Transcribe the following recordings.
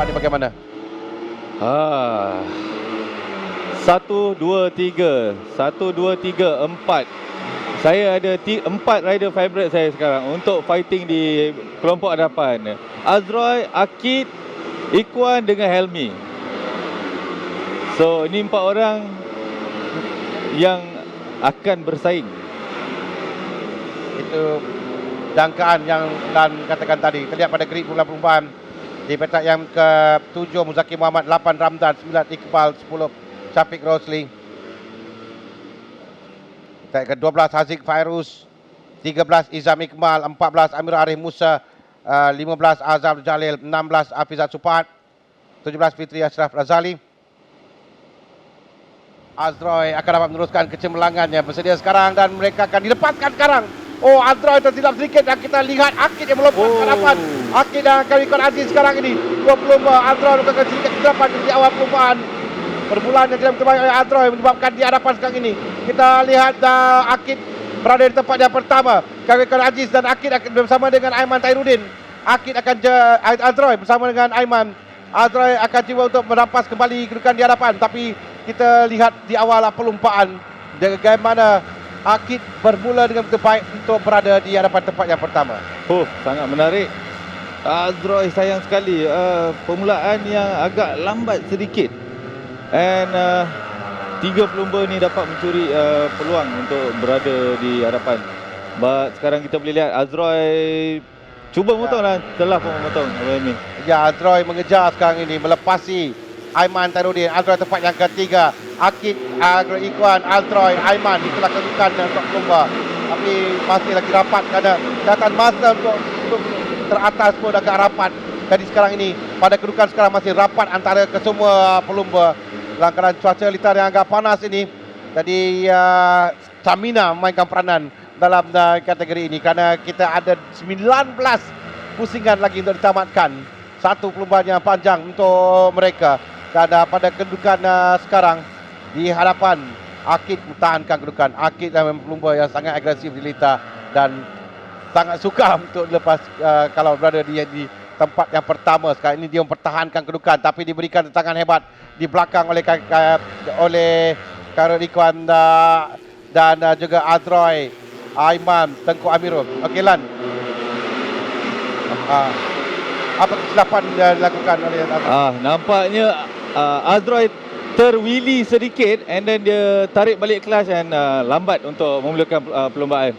ini bagaimana? 1, 2, 3, 1, 2, 3, 4. Saya ada 4 rider favourite saya sekarang untuk fighting di kelompok hadapan. Azroy, Akid, Ikhwan dengan Helmi. So ini 4 orang yang akan bersaing. Itu jangkaan yang Dan katakan tadi. Terlihat pada grid perlumbaan di petak yang ke-7 Muzaki Muhammad, 8 Ramdan, 9 Iqbal, 10 Syafiq Rosli. Petak ke-12 Haziq Fairuz, 13 Izam Iqmal, 14 Amir Arif Musa, 15 Azam Jalil, 16 Hafizat Supat, 17 Fitri Ashraf Razali. Azroy akan dapat meneruskan kecemerlangannya. Bersedia sekarang dan mereka akan dilepaskan sekarang. Oh, Azroy tersilap sedikit dan kita lihat Akid yang melompat ke hadapan. Akid dan Kawikon Aziz sekarang ini 20 Azroy melakukan sedikit kesilapan di awal perlumbaan. Permulaan yang tidak terbaik oleh Azroy menyebabkan di hadapan sekarang ini. Kita lihat Akid berada di tempat yang pertama. Kawikon Aziz dan Akid akan bersama dengan Aiman Tairudin. Akid akan Azroy bersama dengan Aiman. Azroy akan cuba untuk merampas kembali kedudukan di hadapan, tapi kita lihat di awal perlumbaan bagaimana Akid bermula dengan begitu baik untuk berada di hadapan tempat yang pertama. Sangat menarik. Azroy sayang sekali permulaan yang agak lambat sedikit. And 3 pelumba ni dapat mencuri peluang untuk berada di hadapan. But sekarang kita boleh lihat Azroy cuba memotonglah, telah pun memotong. Ya, Azroy mengejar sekarang ini, melepasi Aiman Tairudin. Azroy tempat yang ketiga. Akid, Ikhwan, Azroy, Aiman. Itulah kedudukan untuk pelumba. Tapi masih lagi rapat kerana datang masa untuk teratas pun agak rapat. Jadi sekarang ini, pada kedudukan sekarang masih rapat antara kesemua pelumba. Dalam keadaan cuaca litar yang agak panas ini, jadi stamina memainkan peranan dalam kategori ini. Kerana kita ada 19 pusingan lagi untuk ditamatkan. Satu perlumbaan yang panjang untuk mereka. Dan pada kedudukan sekarang di hadapan Akid mempertahankan kedudukan. Akid adalah pelumba yang sangat agresif di litar dan sangat suka untuk lepas kalau berada di tempat yang pertama. Sekarang ini dia mempertahankan kedudukan, tapi diberikan tentangan hebat di belakang oleh Khairul Ikhwan dan juga Azroy, Aiman, Tengku Amirul. Okey Lan, apa kesilapan dilakukan oleh Azroy? Nampaknya Azroy terwili sedikit and then dia tarik balik kelas dan lambat untuk memulakan perlumbaan.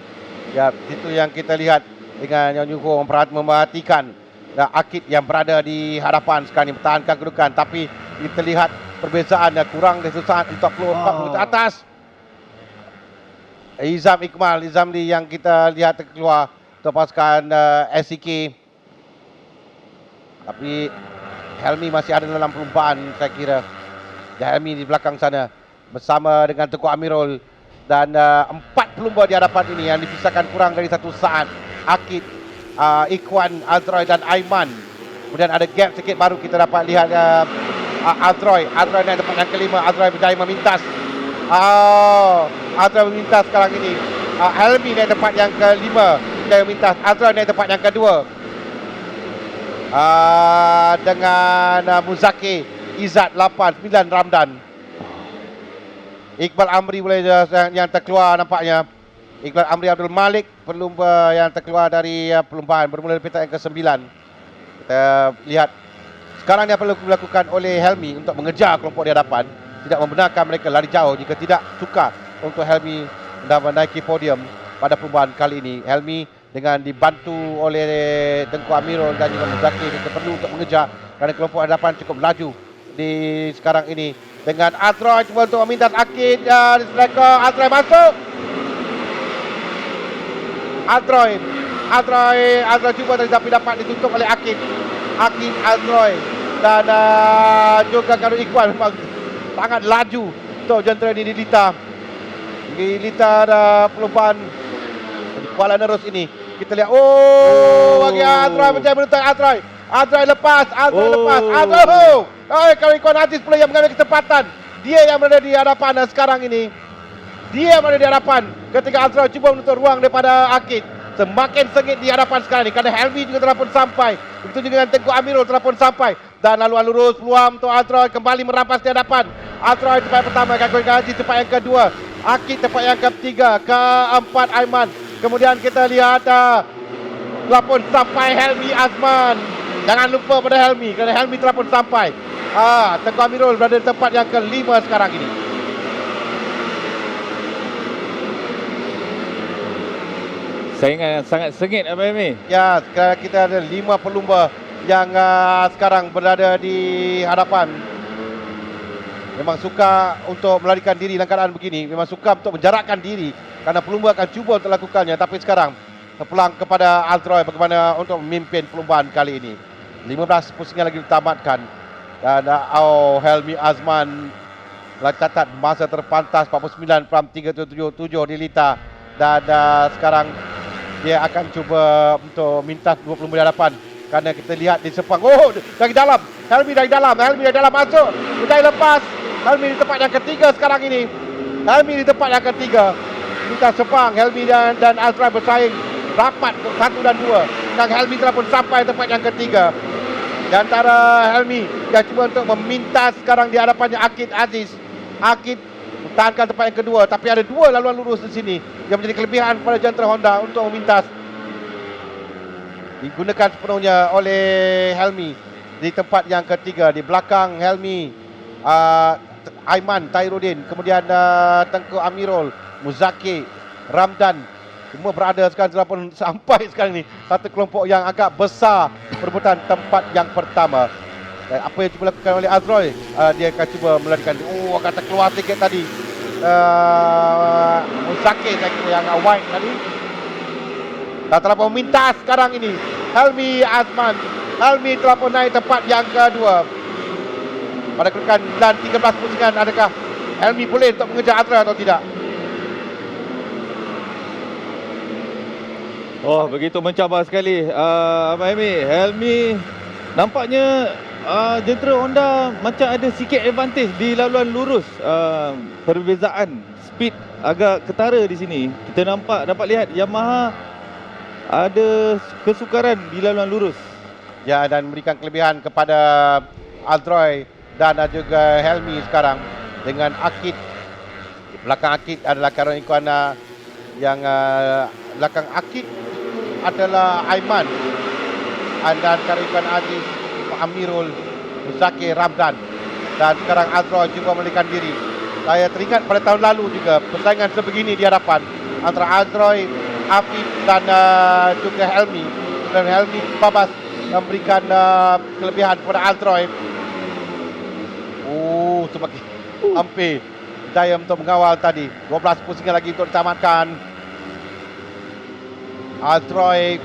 Ya, itu yang kita lihat dengan Yang Yuho memperhatikan Akid yang berada di hadapan sekarang ini mempertahankan kedudukan, tapi kita lihat perbezaan kurang dari sesaat 40 ke atas. Izam Iqmal, Izamli yang kita lihat terkeluar untuk pasukan SCK. Tapi Helmi masih ada dalam perlumbaan saya kira. Dan Helmi di belakang sana bersama dengan Tengku Amirul dan 4 pelumba di hadapan ini yang dipisahkan kurang dari 1 saat. Akid, Ikhwan, Azroy dan Aiman. Kemudian ada gap sikit baru kita dapat lihat Azroy naik tempat yang kelima. Azroy berjaya memintas. Azroy memintas sekarang ini. Helmi naik tempat yang kelima, berjaya memintas. Azroy naik tempat yang kedua. Dengan Muzaki, Izzat 8, 9 Ramdan. Iqbal Amri boleh yang terkeluar nampaknya. Iqbal Amri Abdul Malik, pelumba yang terkeluar dari perlumbaan bermula dari petak yang ke-9. Kita lihat sekarang yang perlu dilakukan oleh Helmi untuk mengejar kelompok di hadapan, tidak membenarkan mereka lari jauh. Jika tidak suka untuk Helmi menaiki podium pada perlumbaan kali ini. Helmi dengan dibantu oleh Tengku Amirul dan juga Muzaki, kita perlu untuk mengejar kerana kelompok hadapan cukup laju di sekarang ini. Dengan Azroy cuba untuk meminta Akid di striker. Azroy masuk. Azroy cuba tetapi dapat ditutup oleh Akid, Azroy dan juga Khairul Ikhwan memang sangat laju untuk jentera ini di litar perlumbaan di Kuala Nerus ini. Kita lihat bagi Azroy berjaya menuntut Azroy lepas. Khairul Ikhwan Aziz pula yang mengambil kesempatan. Dia yang berada di hadapan dan sekarang ini dia berada di hadapan ketika Azroy cuba menutup ruang daripada Akid. Semakin sengit di hadapan sekarang ini kerana Helmi juga telah pun sampai. Begitu juga dengan Tengku Amirul telah pun sampai. Dan laluan lurus peluang untuk Aldroy kembali merampas di hadapan. Aldroy tempat yang pertama, Kakoi Gaji tempat yang kedua, Akid tempat yang ketiga, keempat Aiman. Kemudian kita lihat telah pun sampai Helmi Azman. Jangan lupa pada Helmi, kerana Helmi telah pun sampai. Tengku Amirul berada di tempat yang kelima sekarang ini. Saingan yang sangat sengit Abang Helmi. Ya, sekarang kita ada 5 pelumba yang sekarang berada di hadapan. Memang suka untuk melarikan diri dalam keadaan begini. Memang suka untuk menjarakkan diri, kerana pelumba akan cuba untuk lakukannya. Tapi sekarang terpulang kepada Aldroy bagaimana untuk memimpin perlumbaan kali ini. 15 pusingan lagi ditamatkan. Dan Helmi Azman telah catat masa terpantas 49.377 di Lita. Dan sekarang dia akan cuba untuk minta 2 pelumba di hadapan. Kerana kita lihat di Sepang. Dari dalam. Helmi dari dalam masuk. Berjaya lepas. Helmi di tempat yang ketiga sekarang ini. Helmi di tempat yang ketiga. Minta Sepang. Helmi dan Aldroy bersaing rapat untuk 1 dan 2. Dan Helmi telah pun sampai tempat yang ketiga. Di antara Helmi yang cuba untuk memintas sekarang di hadapannya Akid Aziz. Akid mempertahankan tempat yang kedua, tapi ada 2 laluan lurus di sini yang menjadi kelebihan pada jentera Honda untuk memintas. Digunakan sepenuhnya oleh Helmi di tempat yang ketiga. Di belakang Helmi, Aiman Tairudin, kemudian Tengku Amirul, Muzaki, Ramdan, semua berada sekarang telah pun sampai sekarang ni. Satu kelompok yang agak besar perebutan tempat yang pertama. Dan apa yang cuba lakukan oleh Aldroy, dia akan cuba melarikan. Kata keluar sikit tadi. Muzaki saya kira yang white tadi. Dan telah pun memintas sekarang ini Helmi Azman. Helmi telah pun naik tempat yang kedua pada kedudukan dan 13 pusingan. Adakah Helmi boleh untuk mengejar Aldroy atau tidak? Begitu mencabar sekali Abang Helmi. Helmi nampaknya jentera Honda macam ada sikit advantage di laluan lurus. Perbezaan speed agak ketara di sini. Kita dapat lihat Yamaha ada kesukaran di laluan lurus. Ya, dan memberikan kelebihan kepada Aldroy dan juga Helmi sekarang dengan Akid. Di belakang Akid adalah Karun Ikuana. Yang belakang Akid adalah Aiman. Dan Karun Ikuana Aziz, Amirul, Muzaki, Ramdan. Dan sekarang Aldroy cuba melarikan diri. Saya teringat pada tahun lalu juga persaingan sebegini di hadapan antara Aldroy, Afif dan juga Helmi. Dan Helmi babas memberikan kelebihan kepada Aldroy. Semakin hampir daya untuk mengawal tadi. 12 pusingan lagi untuk ditamatkan. Aldroy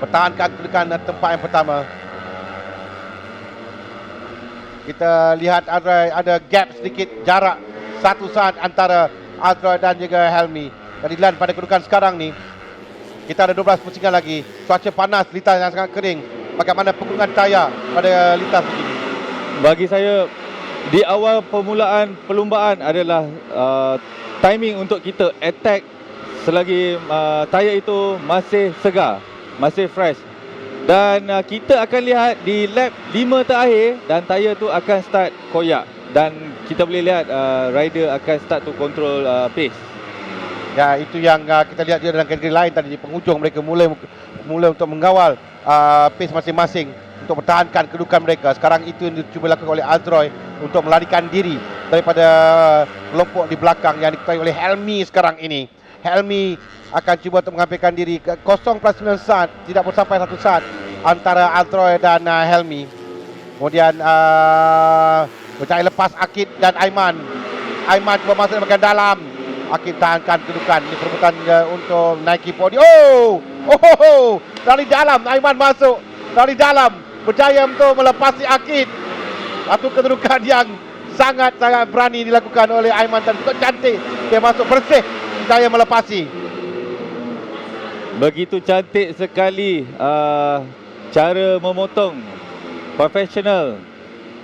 pertahankan kedudukan tempat yang pertama. Kita lihat ada gap sedikit, jarak 1 saat antara Aldroy dan juga Helmi. Keadilan pada kedudukan sekarang ni, kita ada 12 pusingan lagi. Cuaca panas, lintas yang sangat kering. Bagaimana penggunaan tayar pada lintas begini? Bagi saya, di awal permulaan perlumbaan adalah timing untuk kita attack selagi tayar itu masih segar, masih fresh. Dan kita akan lihat di lap 5 terakhir dan tayar tu akan start koyak. Dan kita boleh lihat rider akan start to control pace. Ya, itu yang kita lihat juga dalam kategori lain tadi. Di penghujung mereka mula untuk mengawal pace masing-masing untuk pertahankan kedudukan mereka. Sekarang itu yang dicuba lakukan oleh Aldroy untuk melarikan diri daripada kelompok di belakang yang diketahui oleh Helmi sekarang ini. Helmi akan cuba untuk mengambilkan diri ke 0+9 saat, tidak pun sampai 1 saat antara Aldroy dan Helmi. Kemudian berjaya lepas Akid dan Aiman. Aiman cuba masuk di bahagian dalam. Akid tahankan kedudukan. Ini perebutan untuk naiki podium. Dari dalam Aiman masuk. Dari dalam berjaya untuk melepasi Akid. Satu kedudukan yang sangat-sangat berani dilakukan oleh Aiman dan juga cantik. Dia masuk bersih, berjaya melepasi. Begitu cantik sekali cara memotong, profesional.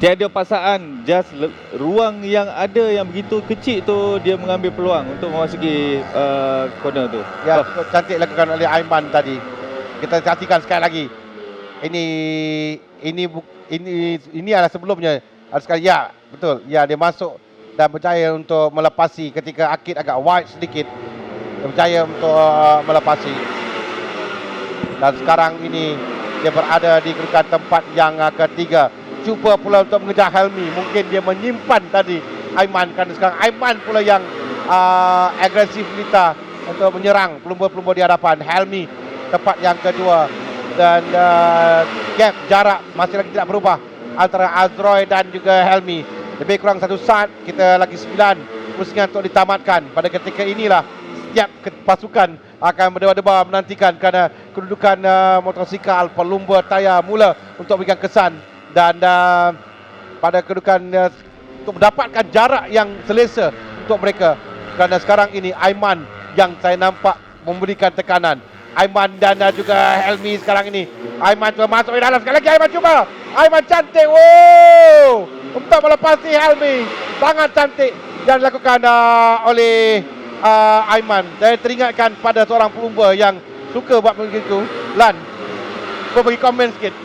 Tiada paksaan, just ruang yang ada yang begitu kecil tu dia mengambil peluang untuk memasuki corner tu. Ya, cantik dilakukan oleh Aiman tadi. Kita saksikan sekali lagi. Ini ini adalah sebelumnya. Harus sekali ya, betul. Ya, dia masuk dan berjaya untuk melepasi ketika Akid agak wide sedikit. Dia berjaya untuk melepasi. Dan sekarang ini dia berada di kedudukan tempat yang ketiga. Cuba pula untuk mengejar Helmi. Mungkin dia menyimpan tadi Aiman, kerana sekarang Aiman pula yang agresif Lita untuk menyerang pelumba-pelumba di hadapan. Helmi tempat yang kedua. Dan gap jarak masih lagi tidak berubah antara Azroy dan juga Helmi. Lebih kurang 1 saat, kita lagi 9 pusingan untuk ditamatkan. Pada ketika inilah setiap pasukan akan berdebar-debar menantikan kerana kedudukan motosikal pelumba tayar mula untuk memberikan kesan. Dan pada kedudukan untuk mendapatkan jarak yang selesa untuk mereka. Kerana sekarang ini Aiman yang saya nampak memberikan tekanan. Aiman dan juga Helmi sekarang ini. Aiman cuba masuk di dalam sekali lagi. Aiman cuba. Aiman cantik. Wow. Untuk melepasi Helmi. Sangat cantik yang dilakukan oleh Aiman. Saya teringatkan pada seorang pelumba yang suka buat begitu. Lan, kau bagi komen sikit.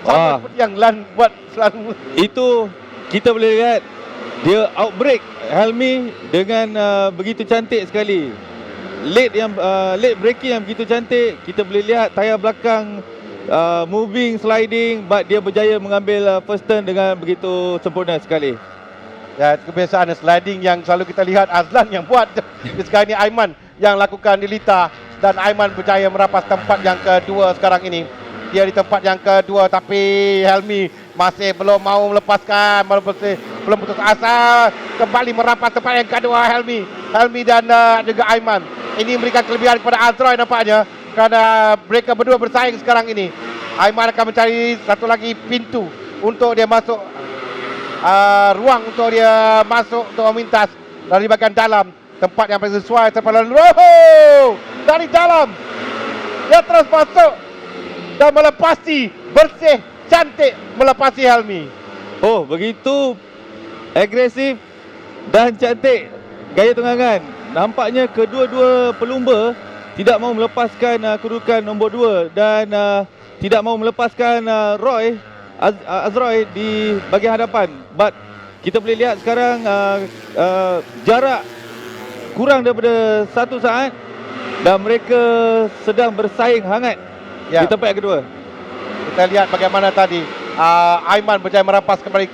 Sama seperti yang Lan buat selalu. Itu kita boleh lihat dia outbreak Helmi dengan begitu cantik sekali. Late braking yang begitu cantik. Kita boleh lihat tayar belakang moving, sliding, but dia berjaya mengambil first turn dengan begitu sempurna sekali. Ya, kebiasaan sliding yang selalu kita lihat Azlan yang buat. Sekarang ini Aiman yang lakukan di Lita. Dan Aiman berjaya merapas tempat yang kedua sekarang ini. Dia di tempat yang kedua, tapi Helmi masih belum mau melepaskan, belum putus asa. Kembali merapas tempat yang kedua Helmi dan juga Aiman. Ini memberikan kelebihan kepada Azroy nampaknya, kerana mereka berdua bersaing sekarang ini. Aiman akan mencari satu lagi pintu untuk dia masuk, ruang untuk dia masuk untuk memintas dari bahagian dalam. Tempat yang paling sesuai terpalan. Dari dalam dia terus masuk dan melepasi, bersih, cantik melepasi Helmi. Oh, begitu agresif dan cantik gaya tunggangan. Nampaknya kedua-dua pelumba tidak mahu melepaskan kedudukan nombor 2 dan tidak mahu melepaskan Azroy di bahagian hadapan. But kita boleh lihat sekarang jarak kurang daripada 1 saat dan mereka sedang bersaing hangat di tempat yang kedua. Kita lihat bagaimana tadi Aiman berjaya merampas kembali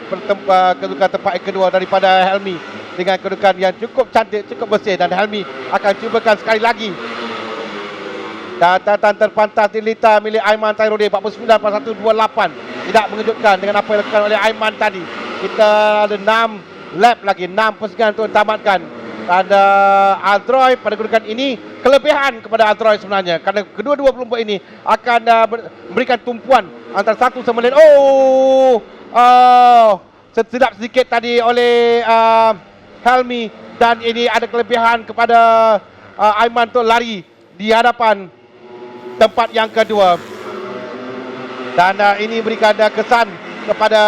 kedudukan tempat yang kedua daripada Helmi dengan kedudukan yang cukup cantik, cukup bersih. Dan Helmi akan cubakan sekali lagi. Catatan terpantas di Lita milik Aiman Tairudi 49.128. Tidak mengejutkan dengan apa yang dilakukan oleh Aiman tadi. Kita ada 6 lap lagi, 6 pusingan untuk tamatkan. Ada Azroy pada kedudukan ini kelebihan kepada Azroy sebenarnya, kerana kedua-dua pelumba ini akan memberikan tumpuan antara satu sama lain. Tersilap sedikit tadi oleh Helmi, dan ini ada kelebihan kepada Aiman untuk lari di hadapan tempat yang kedua. Dan ini berikan kesan kepada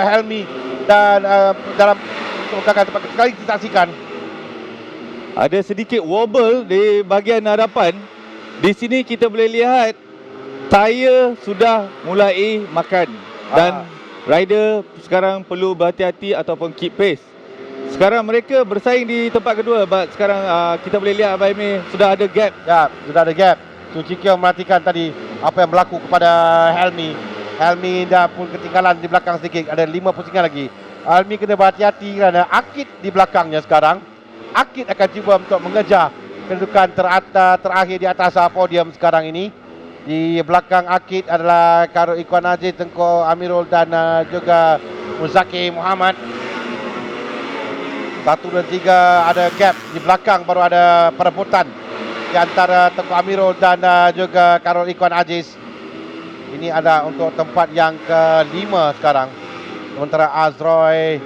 Helmi dan dalam tempat sekali disaksikan. Ada sedikit wobble di bahagian hadapan. Di sini kita boleh lihat tayar sudah mulai makan dan rider sekarang perlu berhati-hati ataupun keep pace. Sekarang mereka bersaing di tempat kedua, but sekarang kita boleh lihat Abang Amy sudah ada gap. Ya, sudah ada gap. Sucikyo memperhatikan tadi apa yang berlaku kepada Helmi. Helmi dah pun ketinggalan di belakang sedikit. Ada 5 pusingan lagi. Helmi kena berhati-hati kerana Akid di belakangnya sekarang. Akid akan cuba untuk mengejar kedudukan terakhir di atas podium sekarang ini. Di belakang Akid adalah Karul Ikhwan Aziz, Tengku Amirul dan juga Muzaki Muhammad. 1 dan 3 ada gap. Di belakang baru ada perebutan di antara Tengku Amirul dan juga Karul Ikhwan Aziz. Ini ada untuk tempat yang ke-5 sekarang. Sementara Azroy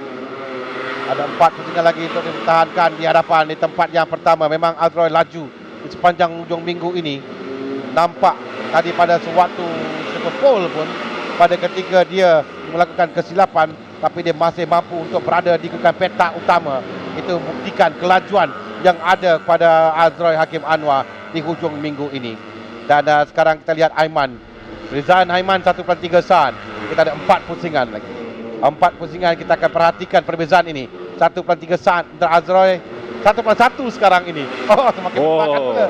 ada 4 pusingan lagi untuk dipertahankan di hadapan di tempat yang pertama. Memang Azroy laju di sepanjang ujung minggu ini. Nampak tadi pada sewaktu super pole pun, pada ketika dia melakukan kesilapan, tapi dia masih mampu untuk berada di kedudukan petak utama. Itu buktikan kelajuan yang ada pada Azroy Hakim Anwar di hujung minggu ini. Dan sekarang kita lihat Aiman Rizan Haiman 1/3 saat. Kita ada 4 pusingan lagi. 4 pusingan kita akan perhatikan perbezaan ini. 1/3 saat antara Azroy. 1/1 sekarang ini. Oh, semakin berbakat pula.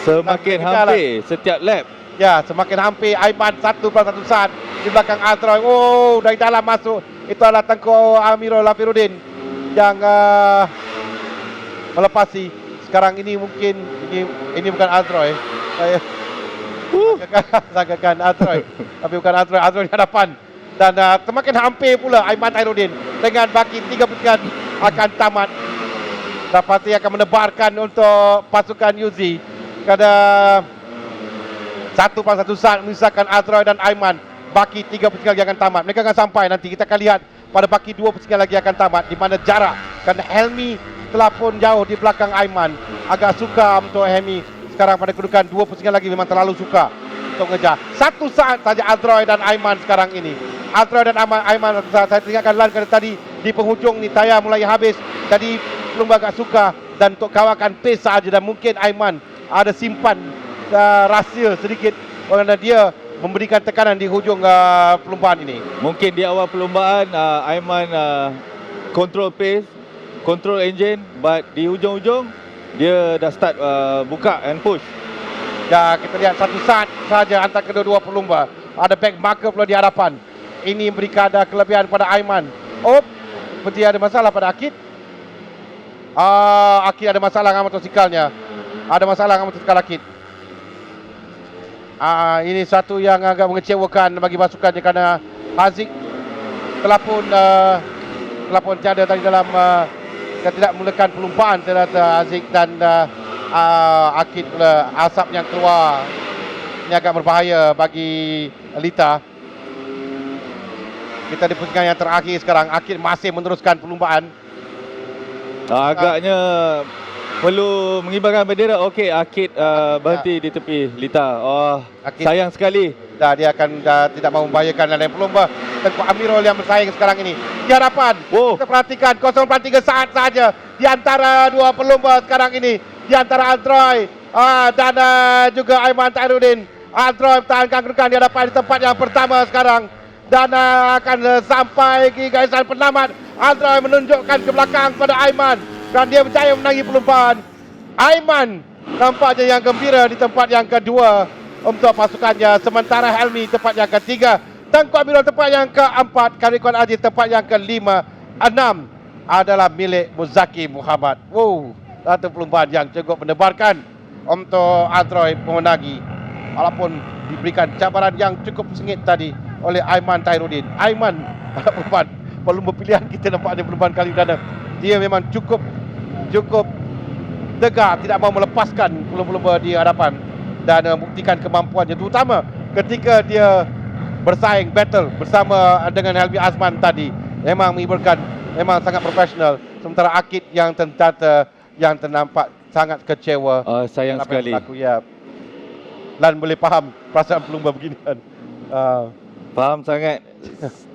Semakin hampir setiap lap. Ya, semakin hampir. Aiman 1/1 saat di belakang Azroy. Oh, dari dalam masuk. Itu adalah Tengku Amirul Lafiruddin yang melepasi. Sekarang ini mungkin ini bukan Azroy. Saya sangkakan Azroy, tapi bukan Azroy. Azroy di hadapan. Dan semakin hampir pula Aiman Khairuddin dengan baki 3 pusingan akan tamat. Dan pasti akan menebarkan untuk pasukan Yuzi. Kada 1/1 saat menyisakan Azroy dan Aiman. Baki 3 pusingan lagi akan tamat. Mereka akan sampai nanti. Kita akan lihat pada baki 2 pusingan lagi akan tamat. Di mana jarak. Kerana Helmi telah pun jauh di belakang Aiman. Agak suka untuk Helmi. Sekarang pada kedudukan 2 pusingan lagi memang terlalu suka untuk mengejar. 1 saat saja Azroy dan Aiman sekarang ini. Azroy dan Aiman saya tinggalkan lan kerana tadi di penghujung ni tayar mulai habis. Jadi belum agak suka dan untuk kawakan pace saja dan mungkin Aiman ada simpan rahsia sedikit kerana dia memberikan tekanan di hujung perlumbaan ini. Mungkin di awal perlumbaan Aiman control pace, control engine, but di hujung-hujung dia dah start buka and push. Ya, kita lihat 1 saat saja antara kedua-dua pelumba. Ada back marker pula di hadapan. Ini memberikan ada kelebihan pada Aiman. Oh, seperti ada masalah pada Akid. Akid ada masalah dengan motosikalnya. Ada masalah dengan motosikal Akid. Ini satu yang agak mengecewakan bagi pasukannya kerana Haziq telah pun tiada tadi dalam tidak mulakan pelumpaan terhadap Haziq dan Akid pula. Asap yang keluar ini agak berbahaya bagi Lita. Kita di pusingan yang terakhir sekarang. Akid masih meneruskan perlumbaan. Agaknya perlu mengibarkan bendera. Okey, Akid berhenti di tepi Lita. Oh, Akid, sayang sekali. Dia akan tidak mahu membahayakan dalam pelumba. Tengku Amirul yang bersaing sekarang ini di hadapan. Kita perhatikan 0.3 saat saja di antara dua pelumba sekarang ini. Di antara Azroy dan juga Aiman Khairuddin. Azroy pertahankan kedudukan di hadapan di tempat yang pertama sekarang. Dan akan sampai ke garisan penamat. Azroy menunjukkan ke belakang pada Aiman. Dan dia berjaya menangi perlumbaan. Aiman nampaknya yang gembira di tempat yang kedua untuk pasukannya. Sementara Helmi tempat yang ketiga. Tengku Amirul tempat yang keempat. Karikuan Aziz tempat yang kelima. 6 adalah milik Muzaki Muhammad. Wow, satu perlumbaan yang cukup menebarkan untuk Azroy memenangi. Walaupun diberikan cabaran yang cukup sengit tadi oleh Aiman Khairuddin. Aiman pelumba pilihan kita nampaknya perlumbaan kali ganda. Dia memang cukup tegar, tidak mahu melepaskan pelumba-pelumba di hadapan dan membuktikan kemampuannya, terutama ketika dia bersaing battle bersama dengan Helmi Azman tadi. Memang mengibarkan, memang sangat profesional. Sementara Akid yang yang ternampak sangat kecewa. Sayang sekali. Ya. Lan boleh faham perasaan pelumba beginian. Faham sangat.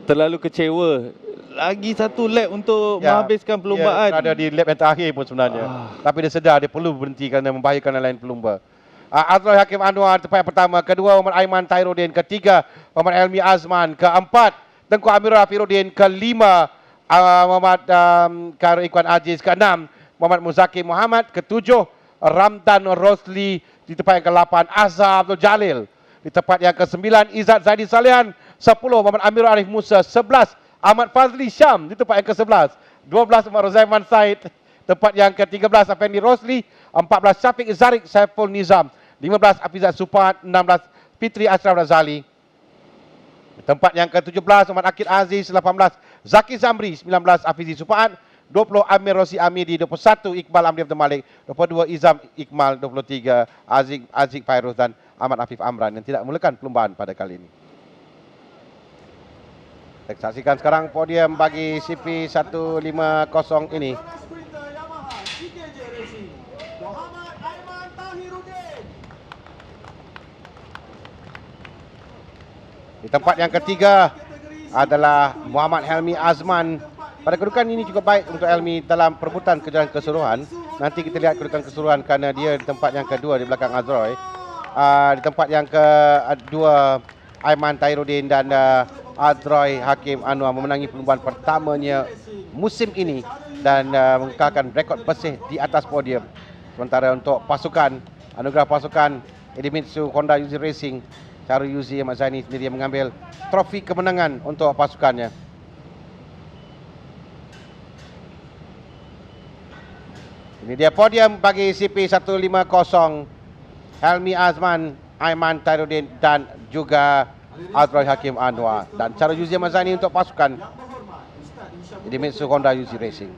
Terlalu kecewa. Lagi satu lap untuk menghabiskan perlumbaan. Dia ada di lap yang terakhir pun sebenarnya. Tapi dia sedar dia perlu berhenti kerana membahayakan lain pelumba. Azroy Hakim Anwar tempat yang pertama. Kedua Muhammad Aiman Khairuddin. Ketiga Muhammad Helmi Azman. Keempat Tengku Amirul Lafiruddin. Kelima Muhammad Karikuan Aziz. Keenam Muhammad Muzaki Muhammad. Ketujuh Ramdan Rosli. Di tempat yang ke-8 Azhar Abdul Jalil. Di tempat yang ke-9 Izzat Zaidi Salihan. 10 Muhammad Amirul Arif Musa. 11 Ahmad Fazli Syam di tempat yang ke-11. 12 Umar Rozaiman Said. Tempat yang ke-13 Afendi Rosli. 14 Syafiq Zarik Saiful Nizam. 15 Afizat Supat. 16 Fitri Ashraf Razali. Tempat yang ke-17 Muhammad Akid Aziz. 18 Zaki Zamri. 19 Afizi Supat. 20 Amir Rosi Amidi. 21 Iqbal Amri Abdul Malik. 22 Izam Iqmal. 23 Aziz Fairuz dan Ahmad Afif Amran yang tidak mulakan perlumbaan pada kali ini. Kita saksikan sekarang podium bagi CP150 ini. Di tempat yang ketiga adalah Muhammad Helmi Azman. Pada kedudukan ini cukup baik untuk Helmi dalam perebutan kejuaraan keseluruhan. Nanti kita lihat kedudukan keseluruhan kerana dia di tempat yang kedua di belakang Azroy. Di tempat yang kedua Aiman Tairudin dan Aldroy Hakim Anwar memenangi perlumbaan pertamanya musim ini dan mengekalkan rekod bersih di atas podium. Sementara untuk pasukan, anugerah pasukan Idemitsu Honda Yuzi Racing, Caru Yuzi Ahmad Zaini sendiri yang mengambil trofi kemenangan untuk pasukannya. Ini dia podium bagi CP150, Helmi Azman, Aiman Tairudin dan juga Aldroy Hakim Anwar, dan Caru Yuzi Ahmad Zaini untuk pasukan Idemitsu Honda Yuzi Racing.